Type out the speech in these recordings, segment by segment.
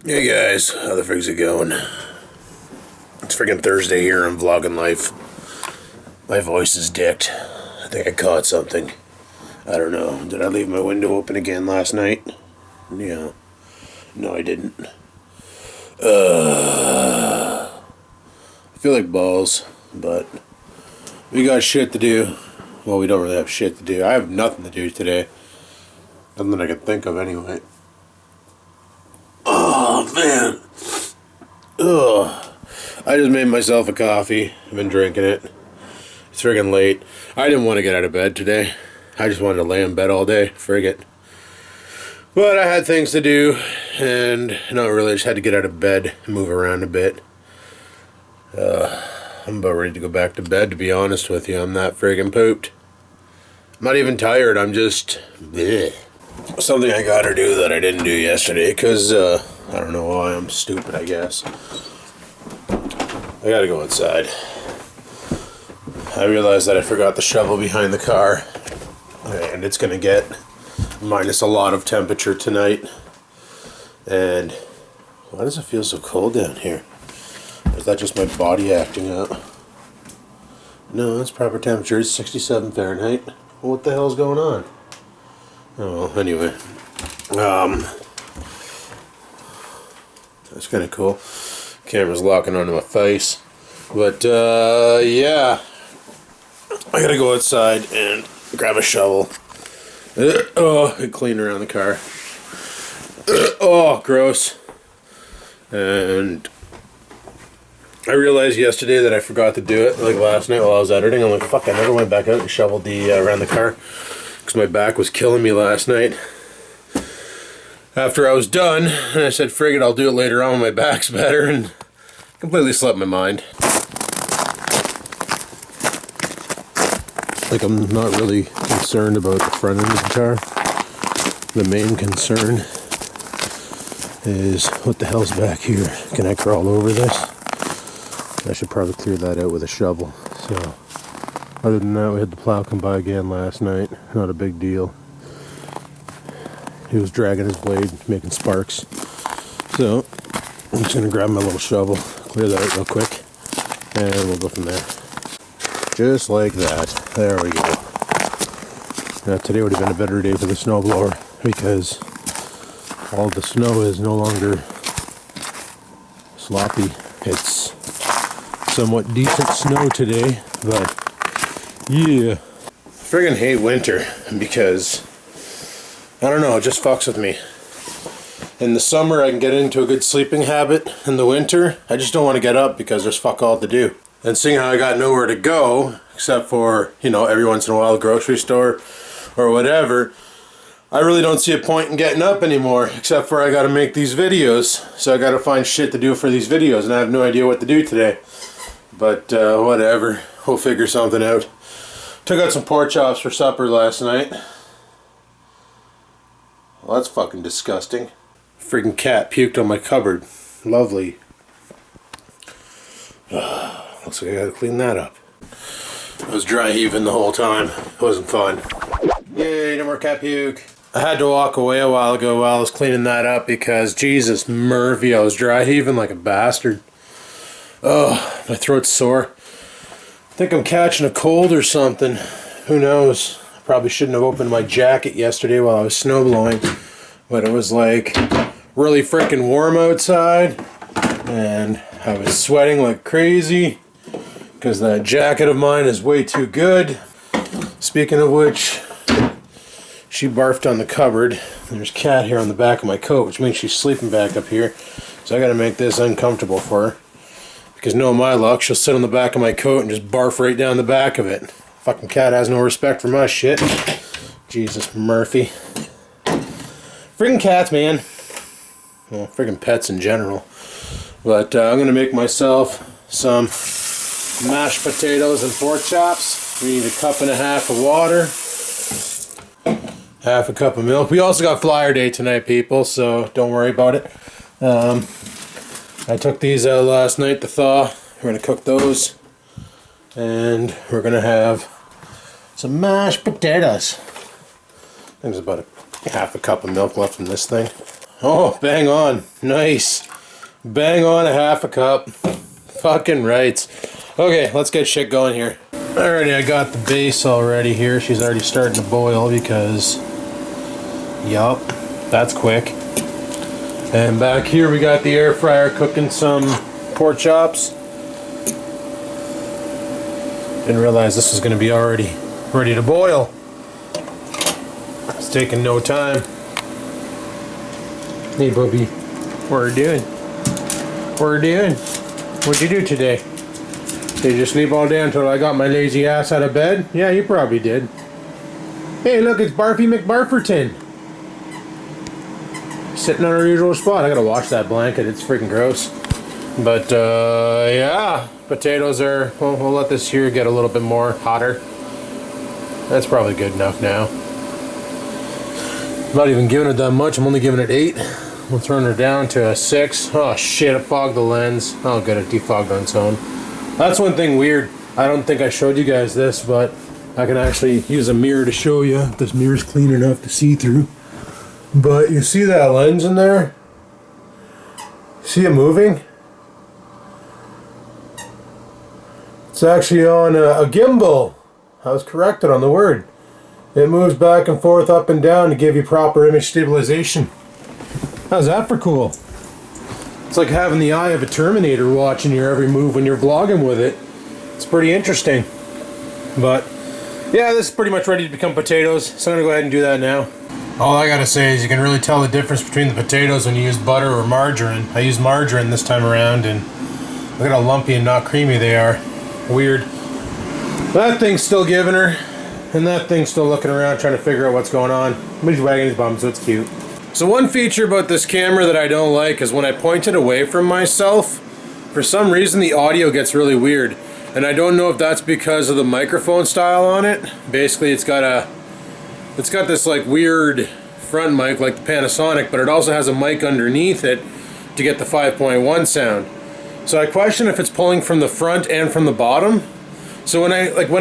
Hey guys, how the frig's it going? It's friggin' Thursday here on Vlogging Life. My voice is dicked. I think I caught something. I don't know. Did I leave my window open again last night? Yeah. No, I didn't. I feel like balls, but we got shit to do. Well, we don't really have shit to do. I have nothing to do today. Nothing that I can think of anyway. Oh, man. Ugh. I just made myself a coffee. I've been drinking it. It's friggin' late. I didn't want to get out of bed today. I just wanted to lay in bed all day. Frig it. But I had things to do, and not really. I just had to get out of bed and move around a bit. I'm about ready to go back to bed, to be honest with you. I'm that friggin' pooped. I'm not even tired. I'm just... bleh. Something I gotta do that I didn't do yesterday, because, I don't know why. I'm stupid, I guess. I gotta go outside. I realized that I forgot the shovel behind the car, and it's gonna get minus a lot of temperature tonight. And why does it feel so cold down here? Is that just my body acting up? No, it's proper temperature. It's 67 Fahrenheit. Well, what the hell's going on? Oh, well, anyway. That's kind of cool. Camera's locking onto my face. But, yeah. I gotta go outside and grab a shovel. And clean around the car. Oh, gross. And I realized yesterday that I forgot to do it, like last night while I was editing. I'm like, fuck, I never went back out and shoveled the around the car. Because my back was killing me last night. After I was done, and I said, frig it, I'll do it later on when my back's better, and completely slipped my mind. Like, I'm not really concerned about the front end of the car. The main concern is, what the hell's back here? Can I crawl over this? I should probably clear that out with a shovel. So, other than that, we had the plow come by again last night. Not a big deal. He was dragging his blade, making sparks. So, I'm just going to grab my little shovel, clear that out real quick, and we'll go from there. Just like that. There we go. Now, today would have been a better day for the snowblower because all the snow is no longer sloppy. It's somewhat decent snow today, but yeah. I friggin' hate winter because, I don't know, it just fucks with me. In the summer I can get into a good sleeping habit. In the winter, I just don't want to get up because there's fuck all to do. And seeing how I got nowhere to go, except for, you know, every once in a while, the grocery store or whatever, I really don't see a point in getting up anymore, except for I gotta make these videos. So I gotta find shit to do for these videos, and I have no idea what to do today. But, whatever. We'll figure something out. Took out some pork chops for supper last night. Well, that's fucking disgusting. Freaking cat puked on my cupboard. Lovely. Looks like I gotta clean that up. I was dry heaving the whole time. It wasn't fun. Yay, no more cat puke. I had to walk away a while ago while I was cleaning that up because, Jesus Murphy, I was dry heaving like a bastard. Oh, my throat's sore. I think I'm catching a cold or something. Who knows? I probably shouldn't have opened my jacket yesterday while I was snow blowing. But it was like really freaking warm outside. And I was sweating like crazy. Because that jacket of mine is way too good. Speaking of which, she barfed on the cupboard. There's cat hair on the back of my coat, which means she's sleeping back up here. So I gotta make this uncomfortable for her. Because no my luck, she'll sit on the back of my coat and just barf right down the back of it. Fucking cat has no respect for my shit. Jesus Murphy. Friggin' cats, man. Well, friggin' pets in general. But I'm gonna make myself some mashed potatoes and pork chops. We need 1.5 cups of water. Half a cup of milk. We also got Flyer Day tonight, people, so don't worry about it. I took these out last night to thaw. We're going to cook those. And we're going to have some mashed potatoes. I think there's about 1/2 cup of milk left in this thing. Oh, bang on. Nice. Bang on a half a cup. Fucking right. Okay, let's get shit going here. Alrighty, I got the base already here. She's already starting to boil because... Yup, that's quick. And back here we got the air fryer cooking some pork chops. Didn't realize this was going to be already ready to boil. It's taking no time. Hey, Bubby. What are you doing? What are you doing? What'd you do today? Did you sleep all day until I got my lazy ass out of bed? Yeah, you probably did. Hey, look, it's Barfy McBarferton. Sitting on our usual spot. I gotta wash that blanket. It's freaking gross. But, yeah. Potatoes are... Well, we'll let this here get a little bit more hotter. That's probably good enough now. I'm not even giving it that much. I'm only giving it 8. We'll turn her down to a 6. Oh shit, it fogged the lens. Oh good, it defogged on its own. That's one thing weird. I don't think I showed you guys this, but I can actually use a mirror to show you if this mirror's clean enough to see through. But you see that lens in there? See it moving? It's actually on a gimbal. I was corrected on the word. It moves back and forth, up and down to give you proper image stabilization. How's that for cool? It's like having the eye of a Terminator watching your every move when you're vlogging with it. It's pretty interesting. But, yeah, this is pretty much ready to become potatoes, so I'm going to go ahead and do that now. All I gotta say is you can really tell the difference between the potatoes when you use butter or margarine. I used margarine this time around, and look at how lumpy and not creamy they are. Weird. That thing's still giving her, and that thing's still looking around trying to figure out what's going on. But he's wagging his bum, so it's cute. So one feature about this camera that I don't like is when I point it away from myself, for some reason the audio gets really weird. And I don't know if that's because of the microphone style on it. Basically it's got this like weird front mic like the Panasonic, but it also has a mic underneath it to get the 5.1 sound. So I question if it's pulling from the front and from the bottom. So when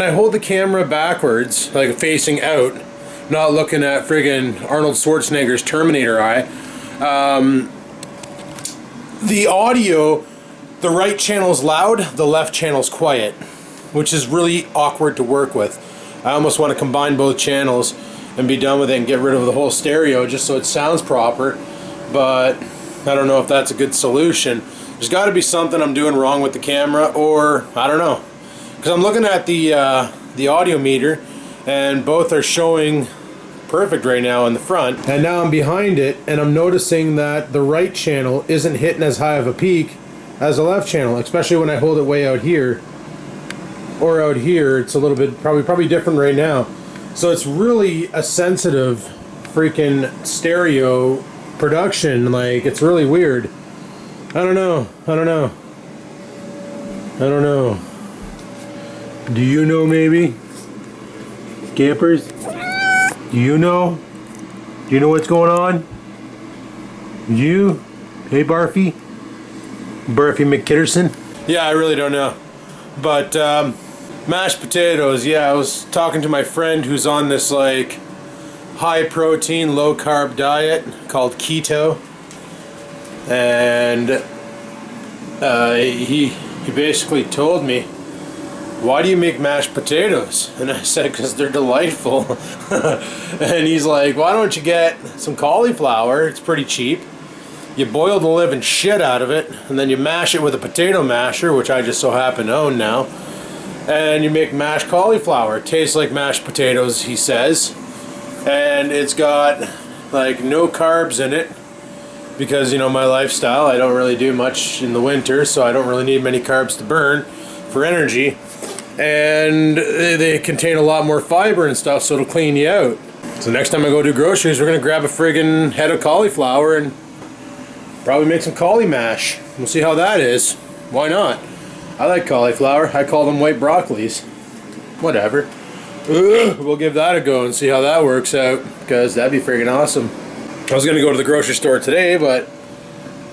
I hold the camera backwards, like facing out, not looking at friggin' Arnold Schwarzenegger's Terminator eye, the audio, the right channel's loud, the left channel's quiet, which is really awkward to work with. I almost want to combine both channels and be done with it and get rid of the whole stereo just so it sounds proper, but I don't know if that's a good solution. There's got to be something I'm doing wrong with the camera, or I don't know, because I'm looking at the audio meter and both are showing perfect right now in the front, and now I'm behind it and I'm noticing that the right channel isn't hitting as high of a peak as the left channel, especially when I hold it way out here or out here. It's a little bit probably different right now. So it's really a sensitive freaking stereo production. Like, it's really weird. I don't know. Do you know, maybe? Campers? Do you know? Do you know what's going on? You? Hey, Barfy? Barfy McKitterson? Yeah, I really don't know. But, mashed potatoes, yeah, I was talking to my friend who's on this, like, high protein, low carb diet called keto. And, he basically told me, why do you make mashed potatoes? And I said, because they're delightful. And he's like, why don't you get some cauliflower? It's pretty cheap. You boil the living shit out of it, and then you mash it with a potato masher, which I just so happen to own now. And you make mashed cauliflower. It tastes like mashed potatoes, he says. And it's got, like, no carbs in it. Because, you know, my lifestyle, I don't really do much in the winter, so I don't really need many carbs to burn for energy. And they contain a lot more fiber and stuff, so it'll clean you out. So next time I go do groceries, we're going to grab a friggin' head of cauliflower and probably make some cauli mash. We'll see how that is. Why not? I like cauliflower. I call them white broccolis. Whatever. We'll give that a go and see how that works out, because that'd be friggin' awesome. I was going to go to the grocery store today, but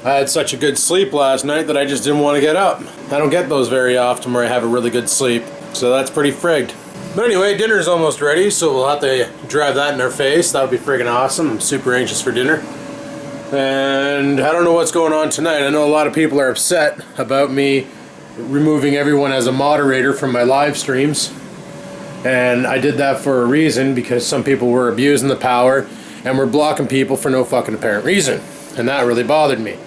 I had such a good sleep last night that I just didn't want to get up. I don't get those very often where I have a really good sleep, so that's pretty frigged. But anyway, dinner's almost ready, so we'll have to drive that in our face. That would be friggin' awesome. I'm super anxious for dinner. And I don't know what's going on tonight. I know a lot of people are upset about me removing everyone as a moderator from my live streams. And I did that for a reason, because some people were abusing the power and were blocking people for no fucking apparent reason. And that really bothered me.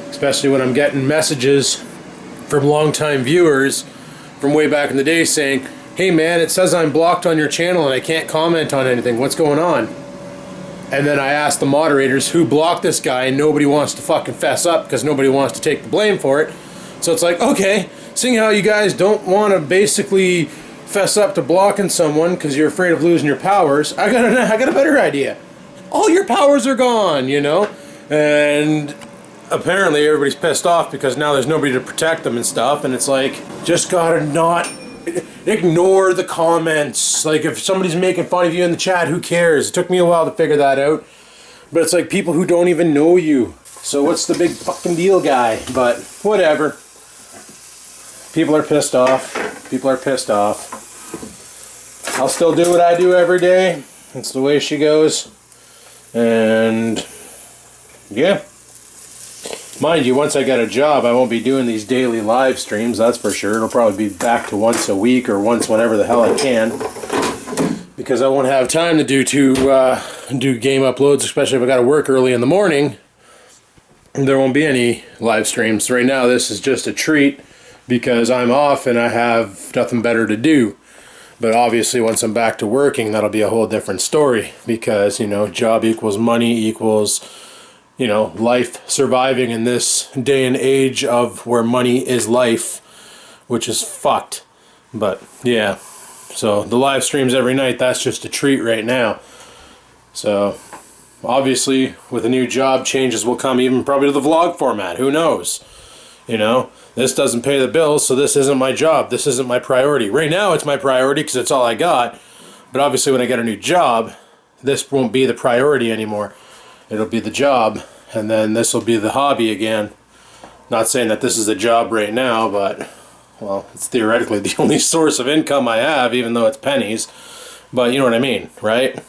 Especially when I'm getting messages from longtime viewers from way back in the day saying, hey man, it says I'm blocked on your channel and I can't comment on anything. What's going on? And then I asked the moderators who blocked this guy, and nobody wants to fucking fess up because nobody wants to take the blame for it. So it's like, okay, seeing how you guys don't want to basically fess up to blocking someone because you're afraid of losing your powers, I got a better idea. All your powers are gone, you know? And apparently everybody's pissed off because now there's nobody to protect them and stuff, and it's like, just gotta not ignore the comments. Like, if somebody's making fun of you in the chat, who cares? It took me a while to figure that out, but it's like people who don't even know you. So what's the big fucking deal, guy? But whatever. People are pissed off. People are pissed off. I'll still do what I do every day. It's the way she goes. And yeah. Mind you, once I get a job, I won't be doing these daily live streams, that's for sure. It'll probably be back to once a week or once whenever the hell I can. Because I won't have time to do game uploads, especially if I gotta work early in the morning. There won't be any live streams. Right now, this is just a treat because I'm off and I have nothing better to do. But obviously, once I'm back to working, that'll be a whole different story. Because, you know, job equals money equals, you know, life, surviving in this day and age of where money is life, which is fucked. But yeah, so the live streams every night, that's just a treat right now. So obviously with a new job, changes will come even probably to the vlog format. Who knows? You know, this doesn't pay the bills, so this isn't my job. This isn't my priority. Right now it's my priority because it's all I got. But obviously when I get a new job, this won't be the priority anymore. It'll be the job, and then this will be the hobby again. Not saying that this is a job right now, but, well, it's theoretically the only source of income I have, even though it's pennies. But you know what I mean, right?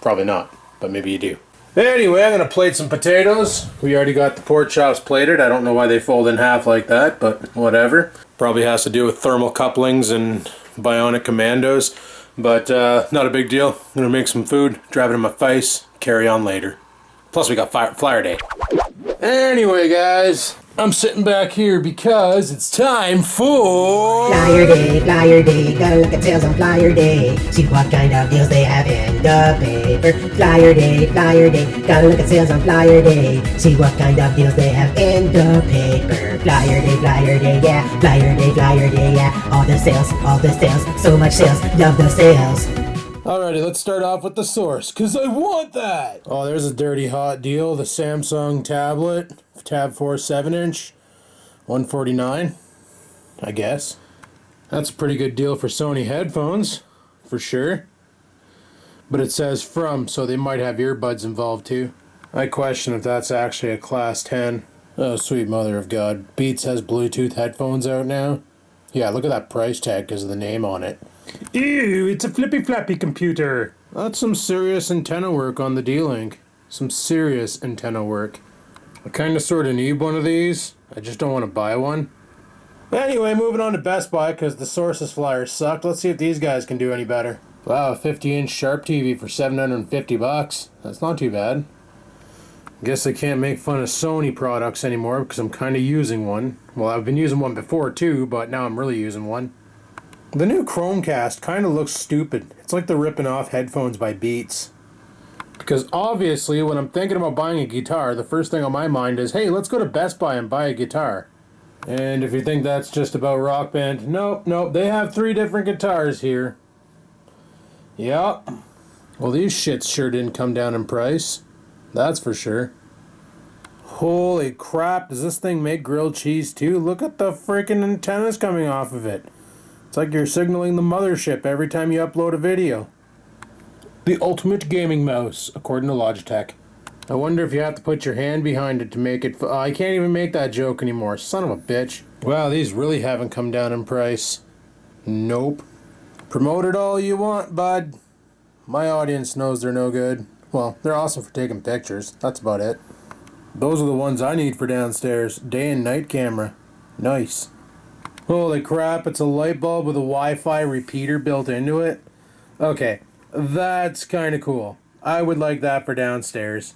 Probably not, but maybe you do. Anyway, I'm going to plate some potatoes. We already got the pork chops plated. I don't know why they fold in half like that, but whatever. Probably has to do with thermal couplings and bionic commandos. But not a big deal. I'm going to make some food, drive it in my face, carry on later. Plus we got Flyer Day. Anyway, guys, I'm sitting back here because it's time for Flyer Day, gotta look at sales on Flyer Day. See what kind of deals they have in the paper. Flyer Day, gotta look at sales on Flyer Day. See what kind of deals they have in the paper. Flyer Day, yeah. Flyer Day, yeah. All the sales, so much sales, love the sales. Alrighty, let's start off with the source, because I want that! Oh, there's a dirty hot deal. The Samsung tablet, Tab 4 7-inch, $149, I guess. That's a pretty good deal for Sony headphones, for sure. But it says from, so they might have earbuds involved too. I question if that's actually a Class 10. Oh, sweet mother of God. Beats has Bluetooth headphones out now. Yeah, look at that price tag because of the name on it. Ew, it's a flippy flappy computer. That's some serious antenna work on the D-Link. Some serious antenna work. I kind of sort of need one of these. I just don't want to buy one. Anyway, moving on to Best Buy because the Sources flyers sucked. Let's see if these guys can do any better. Wow, a 50-inch Sharp TV for $750. That's not too bad. Guess I can't make fun of Sony products anymore because I'm kind of using one. Well, I've been using one before too, but now I'm really using one. The new Chromecast kind of looks stupid. It's like they're ripping off headphones by Beats. Because obviously, when I'm thinking about buying a guitar, the first thing on my mind is, hey, let's go to Best Buy and buy a guitar. And if you think that's just about Rock Band, nope, they have 3 different guitars here. Yep. Well, these shits sure didn't come down in price. That's for sure. Holy crap, does this thing make grilled cheese too? Look at the freaking antennas coming off of it. It's like you're signaling the mothership every time you upload a video. The ultimate gaming mouse, according to Logitech. I wonder if you have to put your hand behind it to make it... I can't even make that joke anymore. Son of a bitch. Wow, these really haven't come down in price. Nope. Promote it all you want, bud. My audience knows they're no good. Well, they're awesome for taking pictures. That's about it. Those are the ones I need for downstairs. Day and night camera. Nice. Holy crap, it's a light bulb with a Wi-Fi repeater built into it. Okay, that's kind of cool. I would like that for downstairs.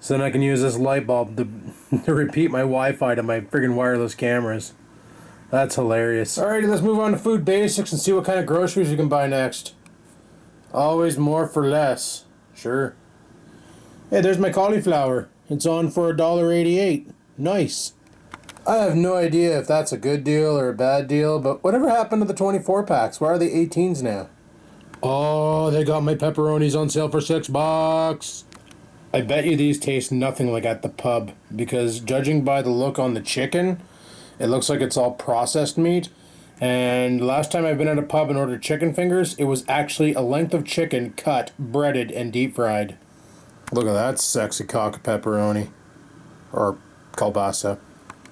So then I can use this light bulb to repeat my Wi-Fi to my friggin' wireless cameras. That's hilarious. Alrighty, let's move on to food basics and see what kind of groceries we can buy next. Always more for less. Sure. Hey, there's my cauliflower. It's on for $1.88. Nice. I have no idea if that's a good deal or a bad deal, but whatever happened to the 24 packs? Why are they 18s now? Oh, they got my pepperonis on sale for $6. I bet you these taste nothing like at the pub, because judging by the look on the chicken, it looks like it's all processed meat. And last time I've been at a pub and ordered chicken fingers, it was actually a length of chicken cut, breaded, and deep fried. Look at that sexy cock of pepperoni. Or kielbasa.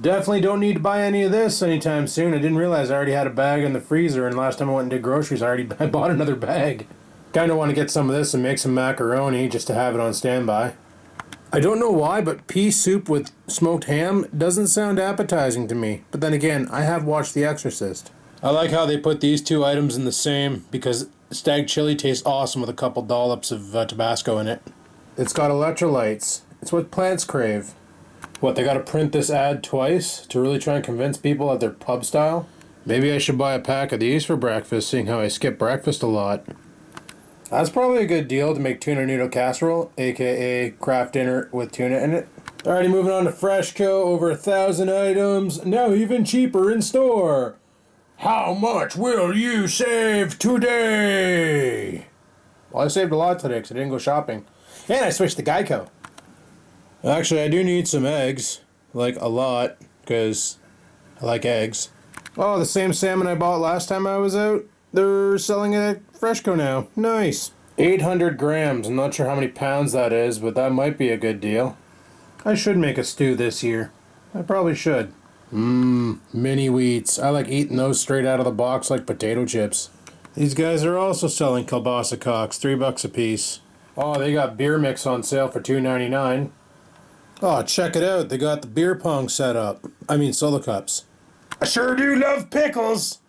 Definitely don't need to buy any of this anytime soon. I didn't realize I already had a bag in the freezer, and last time I went and did groceries, I bought another bag. Kinda want to get some of this and make some macaroni just to have it on standby. I don't know why, but pea soup with smoked ham doesn't sound appetizing to me. But then again, I have watched The Exorcist. I like how they put these two items in the same, because stag chili tastes awesome with a couple dollops of Tabasco in it. It's got electrolytes. It's what plants crave. What, they gotta print this ad twice to really try and convince people that they're pub style? Maybe I should buy a pack of these for breakfast, seeing how I skip breakfast a lot. That's probably a good deal to make tuna noodle casserole, aka craft dinner with tuna in it. Alrighty, moving on to Freshco, over 1,000 items, now even cheaper in store. How much will you save today? Well, I saved a lot today because I didn't go shopping. And I switched to Geico. Actually, I do need some eggs, like a lot, because I like eggs. Oh, the same salmon I bought last time I was out, they're selling it at Freshco now. Nice. 800 grams. I'm not sure how many pounds that is, but that might be a good deal. I should make a stew this year. I probably should. Mini wheats. I like eating those straight out of the box like potato chips. These guys are also selling kielbasa cocks, $3 a piece. Oh, they got beer mix on sale for $2.99. Oh, check it out. They got the beer pong set up. I mean, solo cups. I sure do love pickles.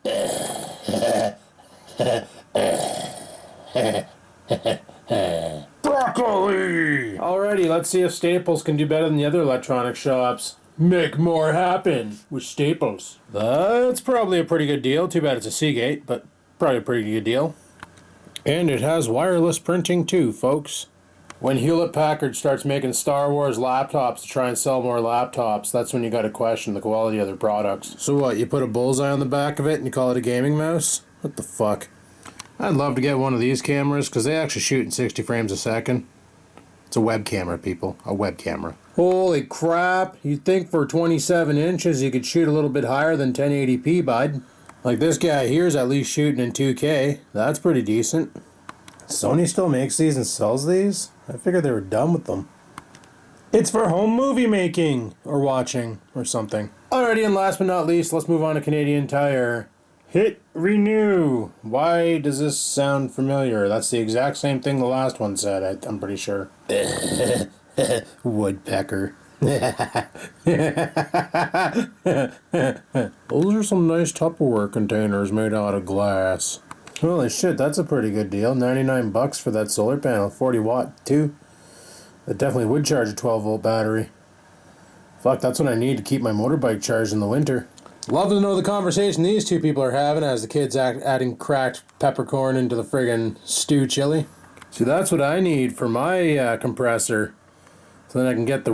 Broccoli! Alrighty, let's see if Staples can do better than the other electronic shops. Make more happen with Staples. That's probably a pretty good deal. Too bad it's a Seagate, but probably a pretty good deal. And it has wireless printing too, folks. When Hewlett-Packard starts making Star Wars laptops to try and sell more laptops, that's when you gotta question the quality of their products. So what, you put a bullseye on the back of it and you call it a gaming mouse? What the fuck? I'd love to get one of these cameras, because they actually shoot in 60 frames a second. It's a web camera, people. A web camera. Holy crap! You'd think for 27 inches you could shoot a little bit higher than 1080p, bud. Like this guy here's at least shooting in 2K. That's pretty decent. Sony still makes these and sells these? I figured they were done with them. It's for home movie making, or watching, or something. Alrighty, and last but not least, let's move on to Canadian Tire. Hit renew. Why does this sound familiar? That's the exact same thing the last one said, I'm pretty sure. Woodpecker. Those are some nice Tupperware containers made out of glass. Holy shit, that's a pretty good deal. $99 for that solar panel, 40 watt too. That definitely would charge a 12 volt battery. Fuck, that's what I need to keep my motorbike charged in the winter. Love to know the conversation these two people are having as the kids adding cracked peppercorn into the friggin' stew chili. See, that's what I need for my compressor. So then I can get the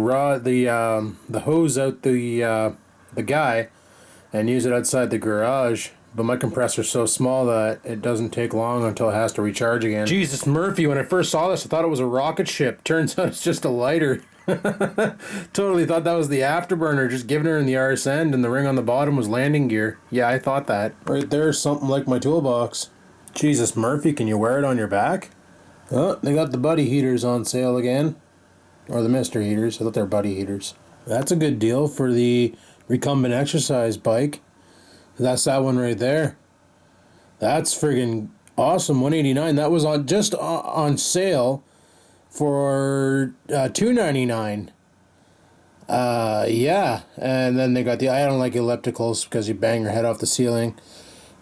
hose out the guy and use it outside the garage. But my compressor's so small that it doesn't take long until it has to recharge again. Jesus, Murphy, when I first saw this, I thought it was a rocket ship. Turns out it's just a lighter. Totally thought that was the afterburner, just giving her in the arse end, and the ring on the bottom was landing gear. Yeah, I thought that. Right there's something like my toolbox. Jesus, Murphy, can you wear it on your back? Oh, they got the buddy heaters on sale again. Or the Mr. Heaters. I thought they were buddy heaters. That's a good deal for the recumbent exercise bike. That's that one right there. That's friggin' awesome. $189. That was on sale for $299. Yeah. And then they got the, I don't like ellipticals because you bang your head off the ceiling.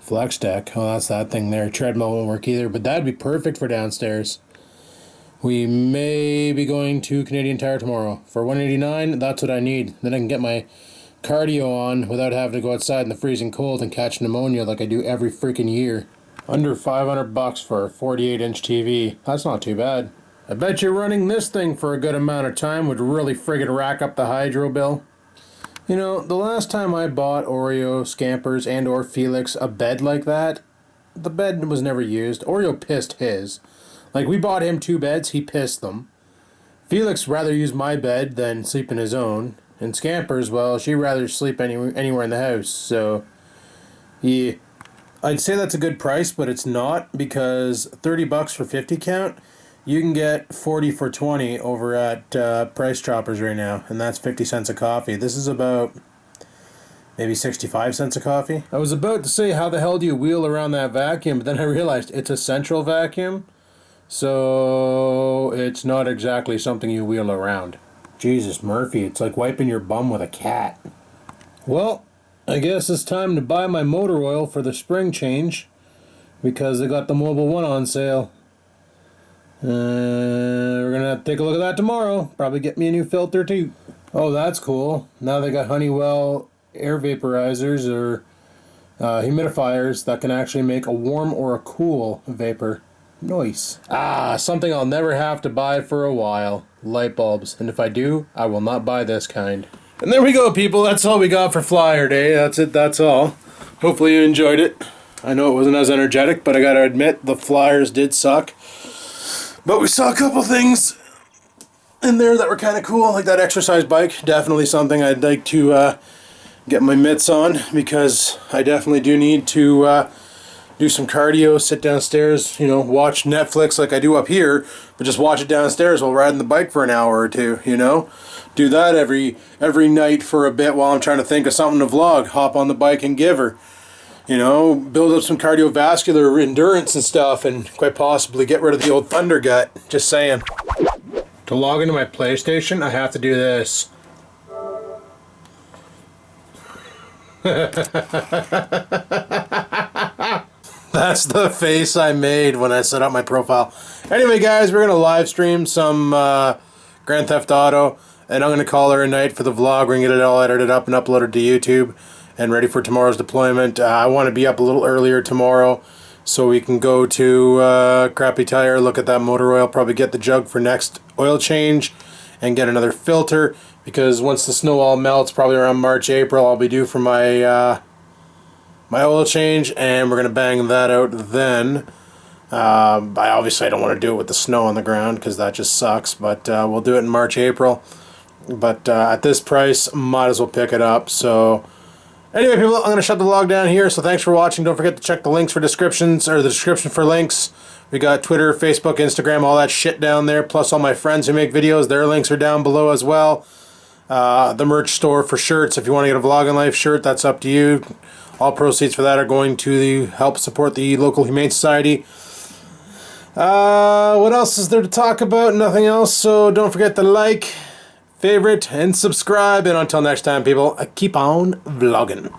Flex deck. Oh, that's that thing there. Treadmill won't work either, but that'd be perfect for downstairs. We may be going to Canadian Tire tomorrow. For $189, that's what I need. Then I can get my cardio on without having to go outside in the freezing cold and catch pneumonia like I do every freaking year. Under $500 for a 48-inch TV. That's not too bad. I bet you running this thing for a good amount of time would really friggin' rack up the hydro bill. You know, the last time I bought Oreo, Scampers, and or Felix a bed like that, the bed was never used. Oreo pissed his. Like, we bought him 2 beds, he pissed them. Felix rather use my bed than sleep in his own. And Scampers, well, she'd rather sleep anywhere in the house. So, yeah, I'd say that's a good price, but it's not, because $30 for 50 count, you can get 40 for 20 over at Price Choppers right now, and that's 50 cents a coffee. This is about maybe 65 cents a coffee. I was about to say, how the hell do you wheel around that vacuum? But then I realized it's a central vacuum, so it's not exactly something you wheel around. Jesus, Murphy, it's like wiping your bum with a cat. Well, I guess it's time to buy my motor oil for the spring change, because they got the Mobile One on sale. We're gonna have to take a look at that tomorrow. Probably get me a new filter too. Oh, that's cool. Now they got Honeywell air vaporizers or humidifiers that can actually make a warm or a cool vapor. Nice. Something I'll never have to buy for a while. Light bulbs. And if I do, I will not buy this kind. And there we go, people. That's all we got for Flyer Day. That's it. That's all. Hopefully you enjoyed it. I know it wasn't as energetic, but I gotta admit the flyers did suck. But we saw a couple things in there that were kind of cool, like that exercise bike. Definitely something I'd like to get my mitts on, because I definitely do need to do some cardio, sit downstairs, you know, watch Netflix like I do up here, but just watch it downstairs while riding the bike for an hour or two, you know? Do that every night for a bit while I'm trying to think of something to vlog. Hop on the bike and give her. You know, build up some cardiovascular endurance and stuff, and quite possibly get rid of the old thunder gut. Just saying. To log into my PlayStation, I have to do this. That's the face I made when I set up my profile. Anyway, guys, we're going to live stream some Grand Theft Auto, and I'm going to call her a night for the vlog. We're going to get it all edited up and uploaded to YouTube and ready for tomorrow's deployment. I want to be up a little earlier tomorrow so we can go to Crappy Tire, look at that motor oil, probably get the jug for next oil change, and get another filter, because once the snow all melts, probably around March, April, I'll be due for my my oil change, and we're going to bang that out then. I don't want to do it with the snow on the ground, because that just sucks, but we'll do it in March, April. But at this price, might as well pick it up. So anyway, people, I'm going to shut the vlog down here. So thanks for watching. Don't forget to check the links for descriptions, or the description for links. We got Twitter, Facebook, Instagram, all that shit down there. Plus all my friends who make videos, their links are down below as well. The merch store for shirts. If you want to get a Vloggin' Life shirt, that's up to you. All proceeds for that are going to help support the local Humane Society. What else is there to talk about? Nothing else. So don't forget to like, favorite, and subscribe. And until next time, people, keep on vlogging.